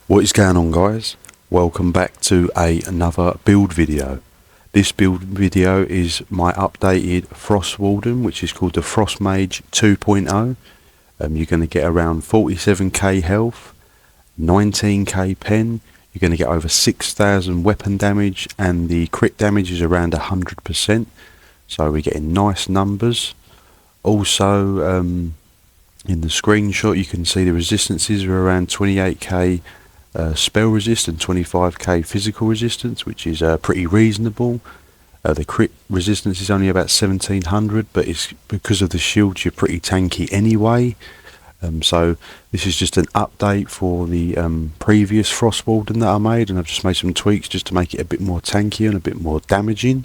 What is going on, guys? Welcome back to another build video. This build video is my updated Frost Warden, which is called the Frost Mage 2.0. You're going to get around 47k health, 19k pen, you're going to get over 6,000 weapon damage, and the crit damage is around 100%, so we're getting nice numbers. Also, in the screenshot you can see the resistances are around 28k spell resist and 25k physical resistance, which is pretty reasonable. The crit resistance is only about 1700, but it's because of the shields you're pretty tanky anyway. So this is just an update for the previous Frost Warden that I made, and I've just made some tweaks just to make it a bit more tanky and a bit more damaging.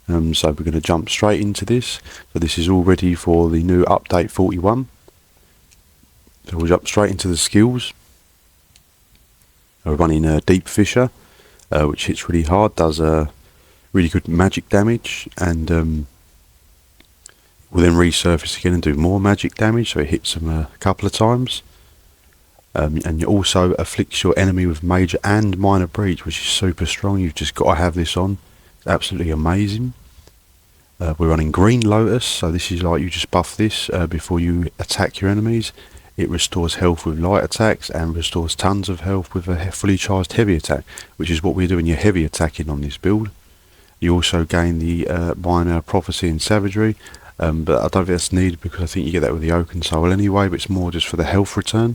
So we're going to jump straight into this. So this is all ready for the new update 41. So we'll jump straight into the skills. We're running Deep Fissure, which hits really hard, does really good magic damage, and will then resurface again and do more magic damage, so it hits them a couple of times. And it also afflicts your enemy with Mage and Minor Breach, which is super strong. You've just got to have this on. It's absolutely amazing. We're running Green Lotus, so this is like you just buff this before you attack your enemies. It restores health with light attacks and restores tons of health with a fully charged heavy attack, which is what we're doing your heavy attacking on this build. You also gain the Minor Prophecy and Savagery, but I don't think that's needed because I think you get that with the Oaken Soul anyway, but it's more just for the health return.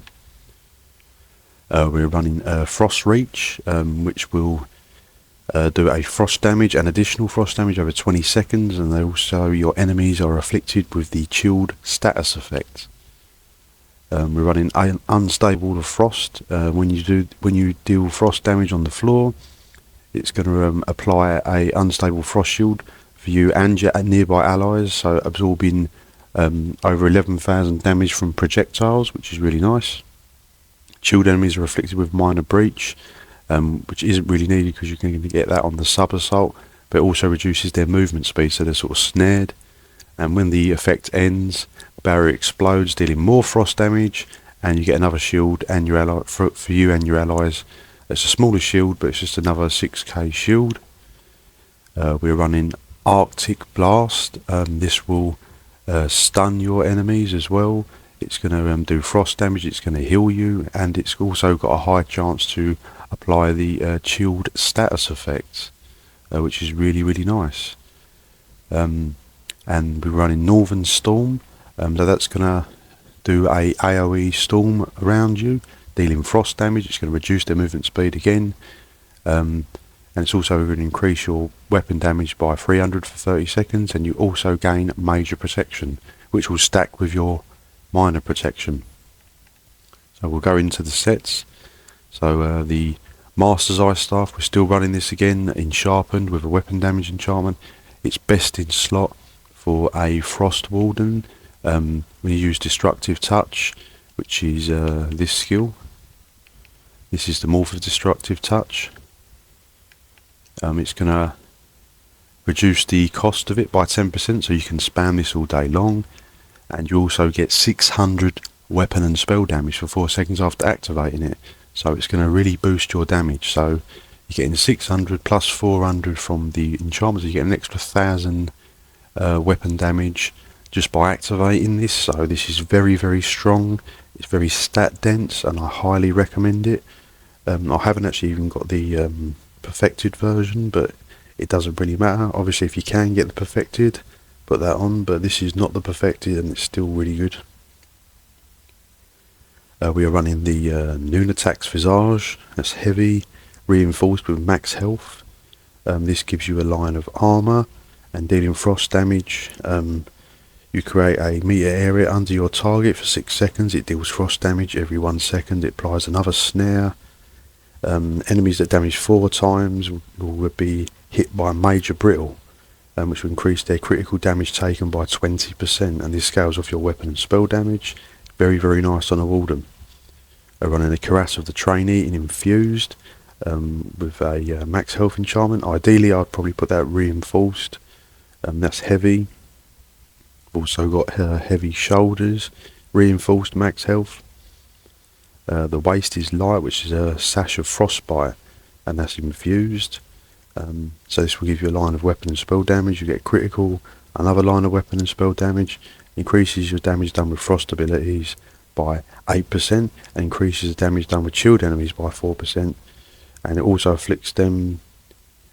We're running Frost Reach, which will do a frost damage and additional frost damage over 20 seconds, and also your enemies are afflicted with the chilled status effect. We're running Unstable of Frost. When you deal frost damage on the floor, it's going to apply a unstable frost shield for you and your nearby allies, so absorbing over 11,000 damage from projectiles, which is really nice. Chilled enemies are afflicted with Minor Breach, which isn't really needed because you're going to get that on the sub assault, but it also reduces their movement speed, so they're sort of snared. And when the effect ends, the barrier explodes, dealing more frost damage, and you get another shield and your ally for you and your allies. It's a smaller shield, but it's just another 6k shield. We're running Arctic Blast. This will stun your enemies as well. It's going to do frost damage, it's going to heal you, and it's also got a high chance to apply the chilled status effects, which is really nice. And we're running Northern Storm, so that's going to do a AoE storm around you, dealing frost damage. It's going to reduce their movement speed again, and it's also going to increase your weapon damage by 300 for 30 seconds, and you also gain major protection, which will stack with your minor protection. So we'll go into the sets. So the Master's Eye Staff, we're still running this again in Sharpened with a weapon damage enchantment. It's best in slot for a Frost Warden when you use Destructive Touch, which is this skill. This is the Morph of Destructive Touch. It's going to reduce the cost of it by 10%, so you can spam this all day long, and you also get 600 weapon and spell damage for 4 seconds after activating it, so it's going to really boost your damage. So you're getting 600 plus 400 from the enchantment, so you get an extra 1,000 weapon damage just by activating this. So this is very strong. It's very stat dense, and I highly recommend it. I haven't actually even got the perfected version, but it doesn't really matter. Obviously, if you can get the perfected, put that on, but this is not the perfected, and it's still really good. We are running the Nunatax Visage. That's heavy, reinforced with max health. This gives you a line of armor, and dealing frost damage. You create a meter area under your target for 6 seconds. It deals frost damage every 1 second. It applies another snare. Enemies that damage 4 times will be hit by Major Brittle, which will increase their critical damage taken by 20%, and this scales off your weapon and spell damage. Very nice on a Warden. Running a Caress of the Trainee in Infused with a max health enchantment. Ideally, I'd probably put that reinforced. That's heavy. Also got heavy shoulders, reinforced max health. The waste is light, which is a sash of frostbite, and that's infused. So this will give you a line of weapon and spell damage. You get critical, another line of weapon and spell damage, increases your damage done with frost abilities by 8%, and increases the damage done with chilled enemies by 4%, and it also afflicts them,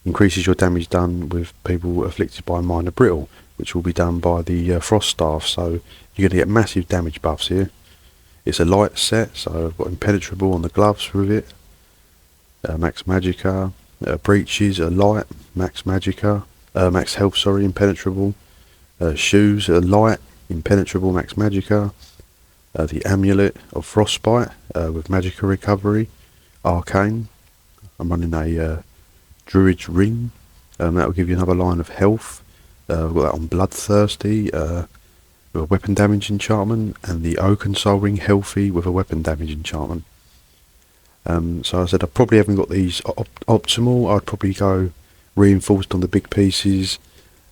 increases your damage done with people afflicted by minor brittle, which will be done by the frost staff. So you're going to get massive damage buffs here. It's a light set, so I've got impenetrable on the gloves with it, max magicka. Breeches are light, max magicka, max health, sorry, impenetrable. Shoes are light, impenetrable, max magicka. The amulet of frostbite with magicka recovery, arcane. I'm running a druid's ring. That will give you another line of health. I've got that on bloodthirsty with a weapon damage enchantment, and the oaken soul ring healthy with a weapon damage enchantment. So I said I probably haven't got these optimal. I'd probably go reinforced on the big pieces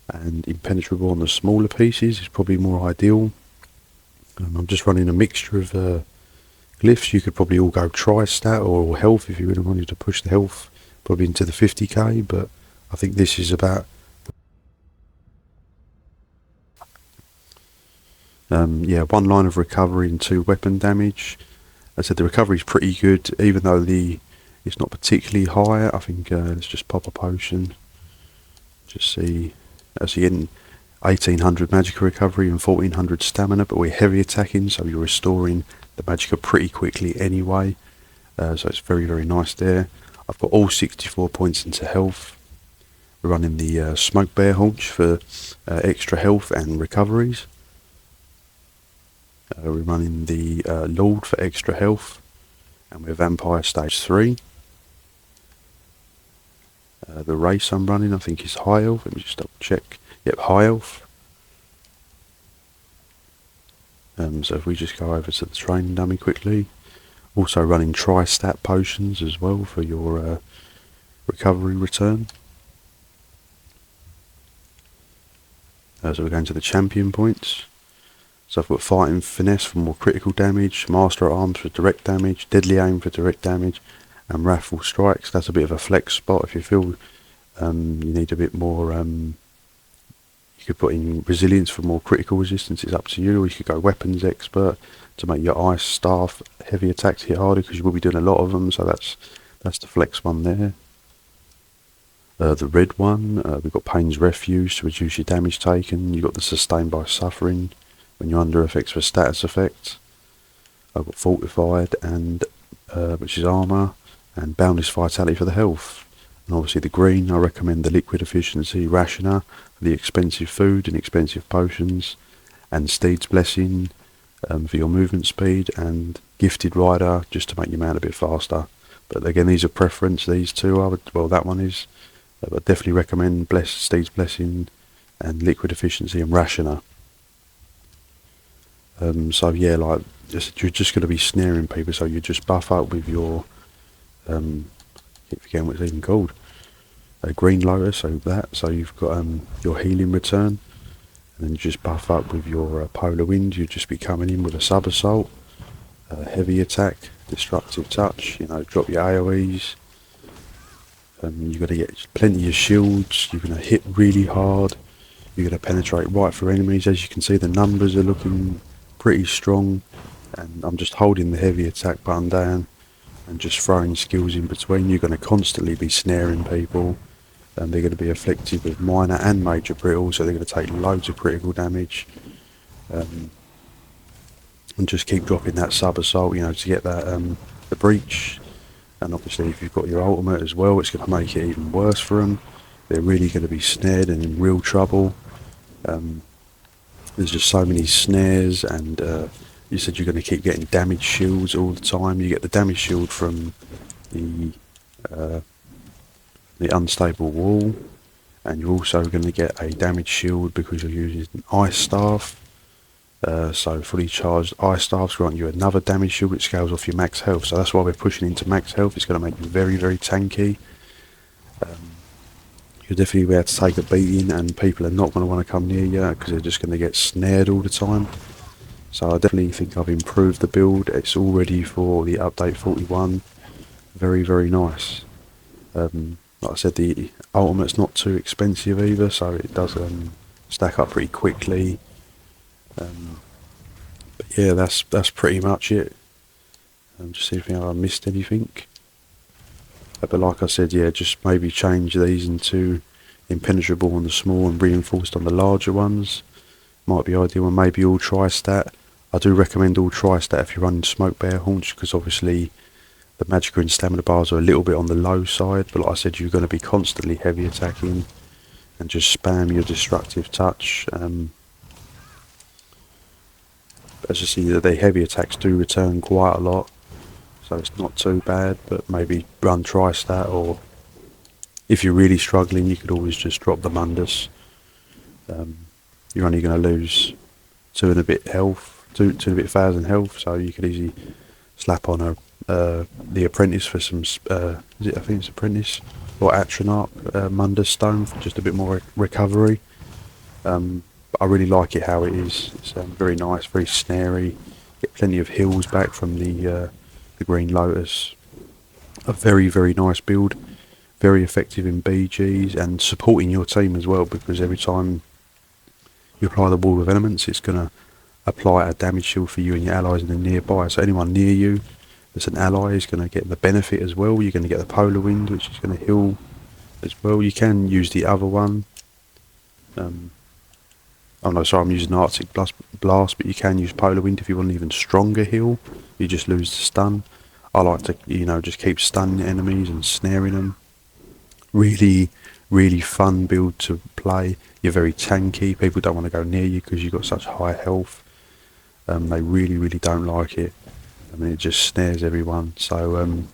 and impenetrable on the smaller pieces. It's probably more ideal. I'm just running a mixture of glyphs. You could probably all go tri-stat or health if you really wanted to push the health probably into the 50k, but I think this is about yeah, 1 line of recovery and 2 weapon damage. I said the recovery is pretty good, even though it's not particularly high. I think let's just pop a potion. Just see, you're getting 1800 magicka recovery and 1400 stamina, but we're heavy attacking, so you're restoring the magicka pretty quickly anyway. So it's very, very nice there. I've got all 64 points into health. We're running the smoke bear haunch for extra health and recoveries. We're running the Lord for extra health, and we're Vampire Stage 3. The race I'm running, I think, is High Health. Let me just double check. Yep, High Health. So if we just go over to the training dummy quickly. Also running tri-stat potions as well for your recovery return. So we're going to the champion points. So I've got Fighting Finesse for more critical damage, Master at Arms for direct damage, Deadly Aim for direct damage, and Wrathful Strikes. That's a bit of a flex spot if you feel you need a bit more. You could put in Resilience for more critical resistance. It's up to you. Or you could go Weapons Expert to make your Ice Staff heavy attacks hit harder, because you will be doing a lot of them. So that's the flex one there. The red one, we've got Pain's Refuge to reduce your damage taken. You've got the Sustained by Suffering when you're under effects for status effects. I've got Fortified, and which is armour, and Boundless Vitality for the health. And obviously the green, I recommend the Liquid Efficiency Rationer for the expensive food and expensive potions, and Steed's Blessing for your movement speed, and Gifted Rider just to make your mount a bit faster. But again, these are preference, these two. Well, that one is. But definitely recommend Steed's Blessing and Liquid Efficiency and Rationer. So yeah, like you're just going to be snaring people, so you just buff up with your keep forgetting what it's even called, Green Lotus. So you've got your healing return, and then you just buff up with your Polar Wind. You just be coming in with a sub assault, heavy attack, destructive touch. Drop your AOE's. You've got to get plenty of shields. You're going to hit really hard. You're going to penetrate right through enemies. As you can see, the numbers are looking pretty strong, and I'm just holding the heavy attack button down and just throwing skills in between. You're going to constantly be snaring people, and they're going to be afflicted with minor and major brittle, so they're going to take loads of critical damage. And just keep dropping that sub assault, to get that the breach. And obviously, if you've got your ultimate as well, it's going to make it even worse for them. They're really going to be snared and in real trouble. There's just so many snares, and you said you're going to keep getting damage shields all the time. You get the damage shield from the unstable wall, and you're also going to get a damage shield because you're using an Ice Staff. So fully charged Ice Staffs grant you another damage shield which scales off your max health. So that's why we're pushing into max health. It's going to make you very, very tanky. You'll definitely be able to take a beating, and people are not going to want to come near you because they're just going to get snared all the time. So I definitely think I've improved the build. It's all ready for the update 41. Very, very nice. Like I said, the ultimate's not too expensive either, so it does stack up pretty quickly. But yeah, that's pretty much it. Just see if I missed anything. But like I said, yeah, just maybe change these into impenetrable on the small and reinforced on the larger ones. Might be ideal, and maybe all tri-stat. I do recommend all tri-stat if you're running smoke bear haunch, because obviously the magicka and stamina bars are a little bit on the low side, but like I said, you're going to be constantly heavy attacking, and just spam your destructive touch. As you see, the heavy attacks do return quite a lot, so it's not too bad, but maybe run tri-stat, or if you're really struggling, you could always just drop the Mundus. You're only going to lose 2 and a bit health, 2,000 health, so you could easily slap on the apprentice for some, I think it's apprentice, or Atronach Mundus stone for just a bit more recovery. But I really like it how it is. It's very nice, very snary. Get plenty of heals back from the Green Lotus. A very, very nice build. Very effective in BGs and supporting your team as well, because every time you apply the Wall of Elements, it's going to apply a damage shield for you and your allies in the nearby. So anyone near you that's an ally is going to get the benefit as well. You're going to get the Polar Wind, which is going to heal as well. You can use the other one. Oh no, sorry, I'm using Arctic Blast, but you can use Polar Wind if you want an even stronger heal. You just lose the stun. I like to, just keep stunning enemies and snaring them. Really, really fun build to play. You're very tanky. People don't want to go near you because you've got such high health. They really, really don't like it. I mean, it just snares everyone. So,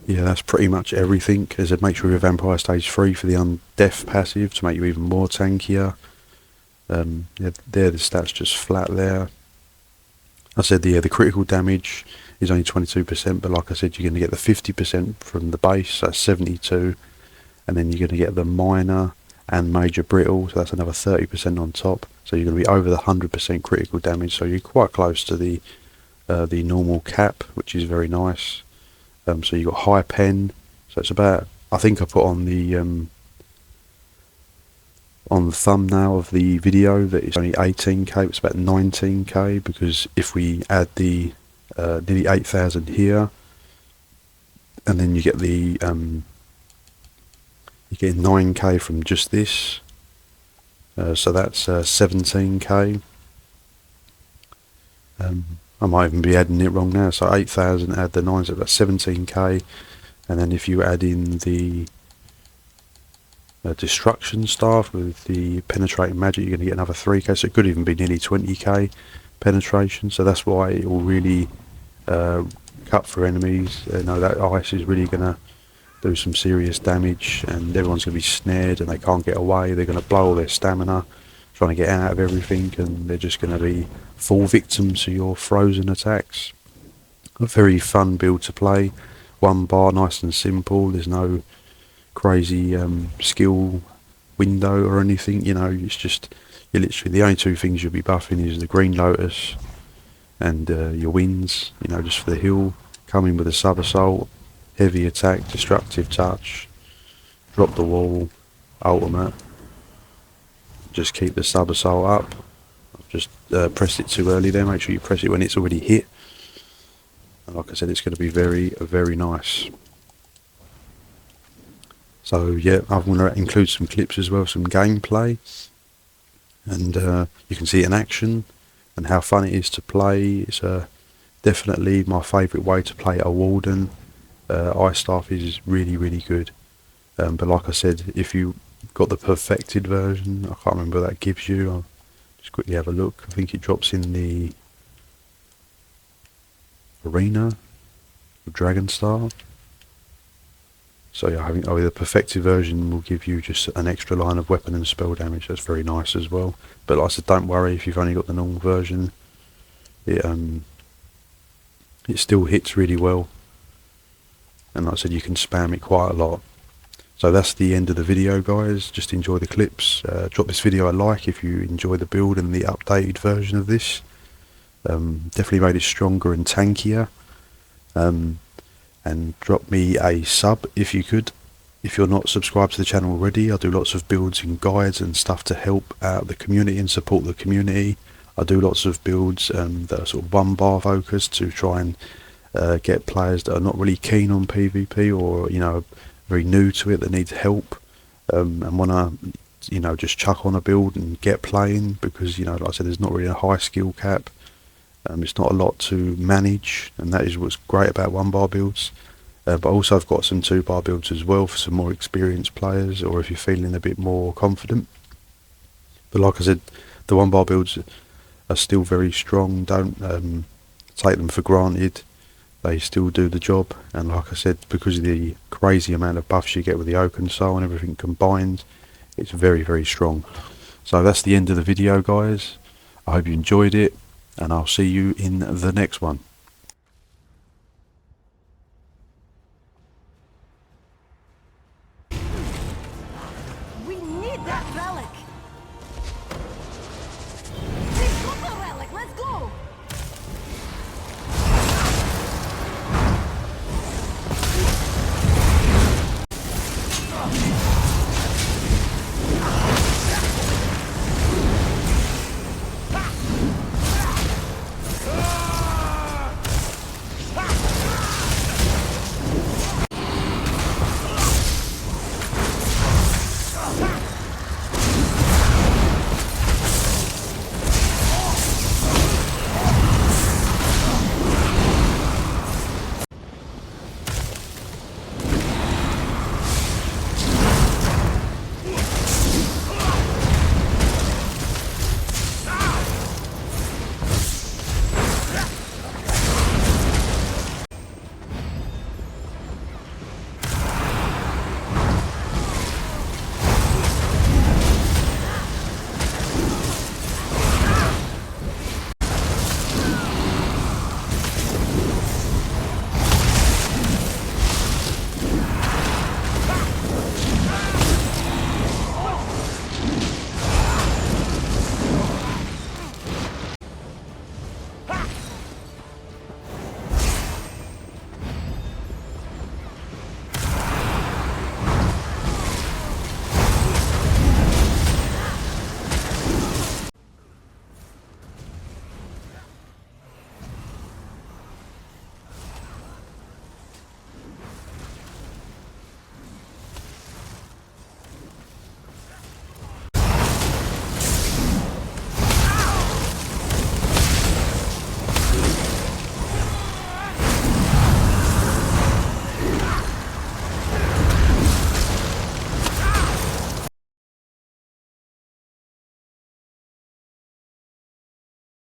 yeah, that's pretty much everything. As I make sure you're Vampire Stage 3 for the Undeath passive to make you even more tankier. Yeah, there the stats just flat there. I said the critical damage is only 22%, but like I said, you're going to get the 50% from the base, that's 72, and then you're going to get the minor and major brittle, so that's another 30% on top. So you're going to be over the 100% critical damage, so you're quite close to the normal cap, which is very nice. So you've got high pen, so it's about, I think I put on the thumbnail of the video that it's only 18k, it's about 19k, because if we add the nearly 8,000 here, and then you get the you get 9k from just this, so that's 17k. I might even be adding it wrong now, so 8,000 add the 9, so that's 17k, and then if you add in the destruction staff with the penetrating magic, you're going to get another 3k, so it could even be nearly 20k penetration. So that's why it will really cut for enemies. That ice is really going to do some serious damage, and everyone's going to be snared and they can't get away. They're going to blow all their stamina trying to get out of everything, and they're just going to be full victims to your frozen attacks. A very fun build to play. 1 bar, nice and simple. There's no crazy skill window or anything. It's just, you're literally, the only 2 things you'll be buffing is the Green Lotus and your winds, just for the heal. Come in with a sub assault, heavy attack, destructive touch, drop the wall, ultimate. Just keep the sub assault up. I've just pressed it too early there. Make sure you press it when it's already hit. And like I said, it's going to be very, very nice. So yeah, I'm going to include some clips as well, some gameplay, and you can see it in action and how fun it is to play. It's definitely my favourite way to play a Warden. Ice Staff is really, really good. But like I said, if you got the perfected version, I can't remember what that gives you. I'll just quickly have a look. I think it drops in the arena of Dragonstar. So yeah, the perfected version will give you just an extra line of weapon and spell damage. That's very nice as well. But like I said, don't worry if you've only got the normal version. It still hits really well. And like I said, you can spam it quite a lot. So that's the end of the video, guys. Just enjoy the clips. Drop this video a like if you enjoy the build and the updated version of this. Definitely made it stronger and tankier. And drop me a sub if you could. If you're not subscribed to the channel already, I do lots of builds and guides and stuff to help out the community and support the community. I do lots of builds that are sort of one bar focused to try and get players that are not really keen on PvP, or very new to it, that needs help, and want to just chuck on a build and get playing, because like I said, there's not really a high skill cap. It's not a lot to manage, and that is what's great about one bar builds. But also I've got some 2-bar builds as well for some more experienced players, or if you're feeling a bit more confident. But like I said, the 1-bar builds are still very strong. Don't take them for granted. They still do the job, and like I said, because of the crazy amount of buffs you get with the Oaken Soul and everything combined, it's very, very strong. So that's the end of the video, guys. I hope you enjoyed it, and I'll see you in the next one.